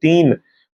3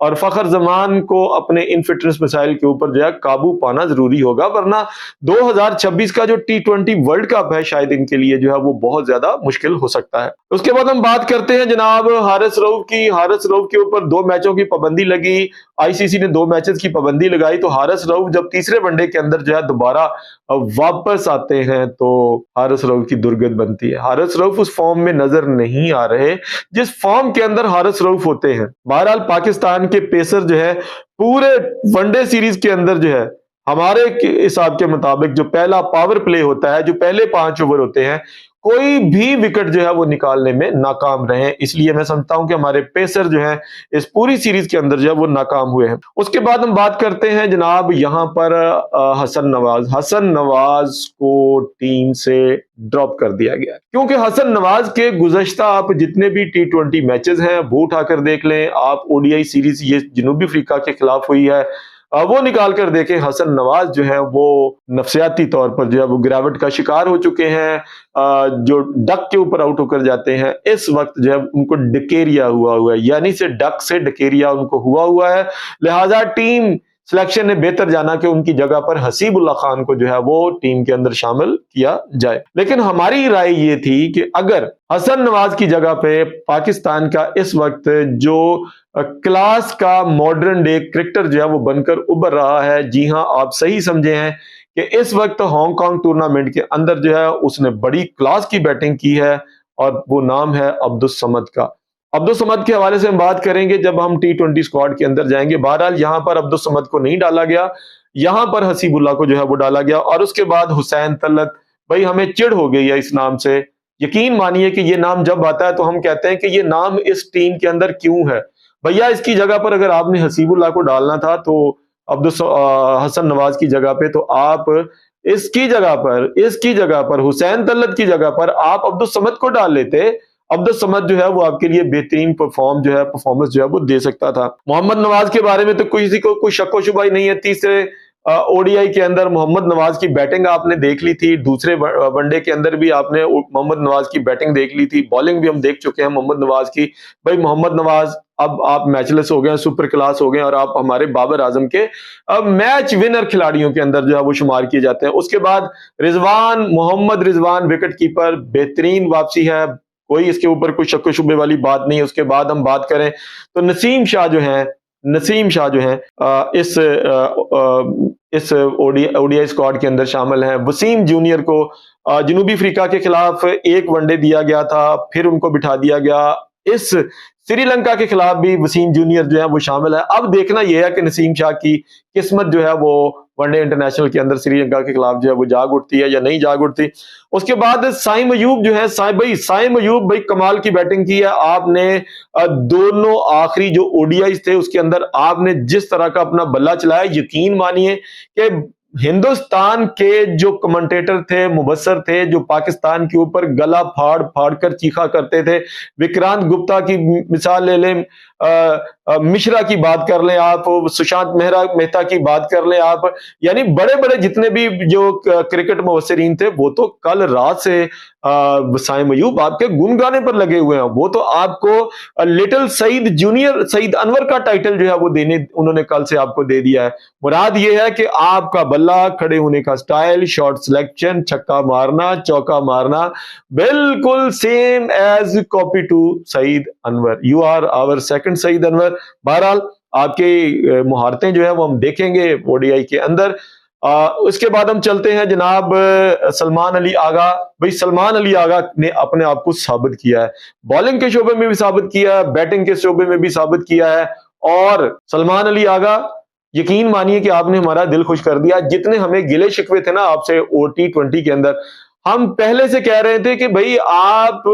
اور فخر زمان کو اپنے ان فٹنس مسائل کے اوپر جو ہے قابو پانا ضروری ہوگا، ورنہ 2026 کا جو T20 ورلڈ کپ ہے شاید ان کے لیے جو ہے وہ بہت زیادہ مشکل ہو سکتا ہے۔ اس کے بعد ہم بات کرتے ہیں جناب حارث رؤف کی۔ حارث رؤف کے اوپر 2 میچوں کی پابندی لگی، آئی سی سی نے 2 میچز کی پابندی لگائی، تو حارث رؤف جب تیسرے ون ڈے کے اندر جو ہے دوبارہ واپس آتے ہیں تو حارث رؤف کی درگت بنتی ہے۔ حارث رؤف اس فارم میں نظر نہیں آ رہے جس فارم کے اندر حارث رؤف ہوتے ہیں۔ بہرحال پاکستان کے پیسر جو ہے پورے ون ڈے سیریز کے اندر جو ہے ہمارے حساب کے مطابق جو پہلا پاور پلے ہوتا ہے، جو پہلے 5 اوور ہوتے ہیں، کوئی بھی وکٹ جو ہے وہ نکالنے میں ناکام رہے، اس لیے میں سمجھتا ہوں کہ ہمارے پیسر جو ہیں اس پوری سیریز کے اندر جو ہے وہ ناکام ہوئے ہیں۔ اس کے بعد ہم بات کرتے ہیں جناب یہاں پر حسن نواز کو ٹیم سے ڈراپ کر دیا گیا کیونکہ حسن نواز کے گزشتہ آپ جتنے بھی T20 میچز ہیں وہ اٹھا کر دیکھ لیں، آپ ODI سیریز یہ جنوبی افریقہ کے خلاف ہوئی ہے وہ نکال کر دیکھیں، حسن نواز جو ہے وہ نفسیاتی طور پر جو ہے وہ گراوٹ کا شکار ہو چکے ہیں، جو ڈک کے اوپر آؤٹ ہو کر جاتے ہیں اس وقت جو ہے ان کو ڈکیریا ہوا ہے، یعنی سے ڈک سے ڈکیریا ان کو ہوا ہے، لہذا ٹیم سلیکشن نے بہتر جانا کہ ان کی جگہ پر حسیب اللہ خان کو جو ہے وہ ٹیم کے اندر شامل کیا جائے، لیکن ہماری رائے یہ تھی کہ اگر حسن نواز کی جگہ پہ پاکستان کا اس وقت جو کلاس کا ماڈرن ڈے کرکٹر جو ہے وہ بن کر ابھر رہا ہے، جی ہاں آپ صحیح سمجھے ہیں کہ اس وقت ہانگ کانگ ٹورنامنٹ کے اندر جو ہے اس نے بڑی کلاس کی بیٹنگ کی ہے اور وہ نام ہے عبدالصمد کا۔ عبدالصمد کے حوالے سے ہم بات کریں گے جب ہم T20 اسکواڈ کے اندر جائیں گے۔ بہرحال یہاں پر عبدالصمد کو نہیں ڈالا گیا، یہاں پر حسیب اللہ کو جو ہے وہ ڈالا گیا، اور اس کے بعد حسین طلعت، بھائی ہمیں چڑ ہو گئی ہے اس نام سے، یقین مانیے کہ یہ نام جب آتا ہے تو ہم کہتے ہیں کہ یہ نام اس ٹیم کے اندر کیوں ہے بھیا، اس کی جگہ پر اگر آپ نے حسیب اللہ کو ڈالنا تھا تو حسن نواز کی جگہ پہ تو آپ اس کی جگہ پر حسین طلعت کی جگہ پر آپ عبدالصمد کو ڈال لیتے۔ عبدالصمد جو ہے وہ آپ کے لیے بہترین پرفارمنس جو ہے وہ دے سکتا تھا۔ محمد نواز کے بارے میں تو کسی کو کوئی شک و شبہ ہی نہیں ہے، تیسرے ODI کے اندر محمد نواز کی بیٹنگ آپ نے دیکھ لی تھی، دوسرے ون ڈے کے اندر بھی آپ نے محمد نواز کی بیٹنگ دیکھ لی تھی، بالنگ بھی ہم دیکھ چکے ہیں محمد نواز کی۔ بھائی محمد نواز اب آپ میچ لیس ہو گئے ہیں، سپر کلاس ہو گئے ہیں، اور آپ ہمارے بابر اعظم کے میچ ونر کھلاڑیوں کے اندر جو ہے وہ شمار کیے جاتے ہیں۔ اس کے بعد محمد رضوان وکٹ کیپر، بہترین واپسی ہے، کوئی اس کے اوپر کوئی شک و شبے والی بات نہیں۔ اس کے بعد ہم بات کریں تو نسیم شاہ جو ہیں اس ODI اسکواڈ کے اندر شامل ہیں۔ وسیم جونیئر کو جنوبی افریقہ کے خلاف 1 ون ڈے دیا گیا تھا، پھر ان کو بٹھا دیا گیا، اس سری لنکا کے خلاف بھی وسیم جونیئر جو ہے وہ شامل ہے۔ اب دیکھنا یہ ہے کہ نسیم شاہ کی قسمت جو ہے وہ ون ڈے انٹرنیشنل کے اندر سری لنکا کے خلاف جو ہے وہ جاگ اٹھتی ہے یا نہیں جاگ اٹھتی۔ اس کے بعد سائم ایوب جو ہے، سائم ایوب کمال کی بیٹنگ کی ہے آپ نے، دونوں آخری جو ODIs تھے اس کے اندر آپ نے جس طرح کا اپنا بلہ چلایا، یقین مانیے کہ ہندوستان کے جو کمنٹیٹر تھے، مبصر تھے، جو پاکستان کے اوپر گلا پھاڑ کر چیخا کرتے تھے، وکرانت گپتا کی مثال لے لیں، مشرا کی بات کر لیں آپ، سشانت مہتا کی بات کر لیں آپ، یعنی بڑے جتنے بھی جو کرکٹ مبصرین تھے وہ تو کل رات سے سائم ایوب آپ کے گن گانے پر لگے ہوئے ہیں، وہ تو آپ کو لٹل سعید جونیئر، سعید انور کا ٹائٹل جو ہے وہ انہوں نے کل سے آپ کو دے دیا ہے۔ مراد یہ ہے کہ آپ کا بلہ، کھڑے ہونے کا سٹائل، شارٹ سلیکشن، چھکا مارنا، چوکا مارنا، بالکل same as copy to Saeed Anwar, you are our second Saeed Anwar. بہرحال آپ کی مہارتیں جو ہے وہ ہم دیکھیں گے ODI کے اندر۔ اس کے بعد ہم چلتے ہیں جناب سلمان علی آغا۔ بھائی سلمان علی آغا نے اپنے آپ کو ثابت کیا ہے، بالنگ کے شعبے میں بھی ثابت کیا ہے، بیٹنگ کے شعبے میں بھی ثابت کیا ہے، اور سلمان علی آغا یقین مانیے کہ آپ نے ہمارا دل خوش کر دیا۔ جتنے ہمیں گلے شکوے تھے نا آپ سے T20 کے اندر، ہم پہلے سے کہہ رہے تھے کہ بھائی آپ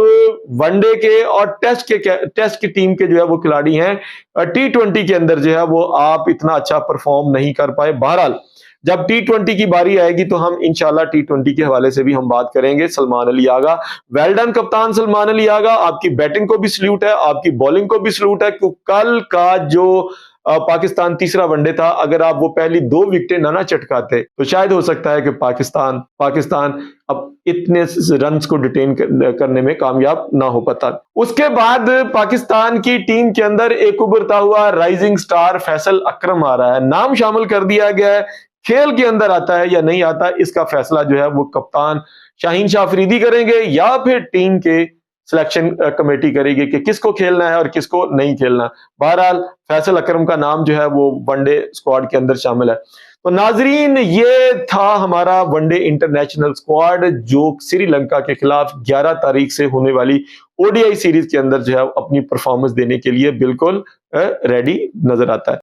ون ڈے کے اور ٹیسٹ کی ٹیم کے جو ہے وہ کھلاڑی ہیں، T20 کے اندر جو ہے وہ آپ اتنا اچھا پرفارم نہیں کر پائے۔ بہرحال جب T20 کی باری آئے گی تو ہم انشاءاللہ T20 کے حوالے سے بھی ہم بات کریں گے۔ سلمان علی آغا، ویل ڈن کپتان سلمان علی آغا، آپ کی بیٹنگ کو بھی سلیوٹ ہے، آپ کی بالنگ کو بھی سلیوٹ ہے، کیونکہ کل کا جو پاکستان تیسرا ون ڈے تھا، اگر آپ وہ پہلی 2 وکٹیں نہ چٹکاتے تو شاید ہو سکتا ہے کہ پاکستان اب اتنے رنز کو ڈیٹین کرنے میں کامیاب نہ ہو پاتا۔ اس کے بعد پاکستان کی ٹیم کے اندر ایک ابھرتا ہوا رائزنگ سٹار فیصل اکرم آ رہا ہے، نام شامل کر دیا گیا ہے۔ کھیل کے اندر آتا ہے یا نہیں آتا، اس کا فیصلہ جو ہے وہ کپتان شاہین شاہ فریدی کریں گے یا پھر ٹیم کے سلیکشن کمیٹی کرے گی کہ کس کو کھیلنا ہے اور کس کو نہیں کھیلنا۔ بہرحال فیصل اکرم کا نام جو ہے وہ ون ڈے اسکواڈ کے اندر شامل ہے۔ تو ناظرین، یہ تھا ہمارا ون ڈے انٹرنیشنل اسکواڈ جو سری لنکا کے خلاف 11 تاریخ سے ہونے والی ODI سیریز کے اندر جو ہے اپنی پرفارمنس دینے کے لیے بالکل ریڈی نظر آتا ہے۔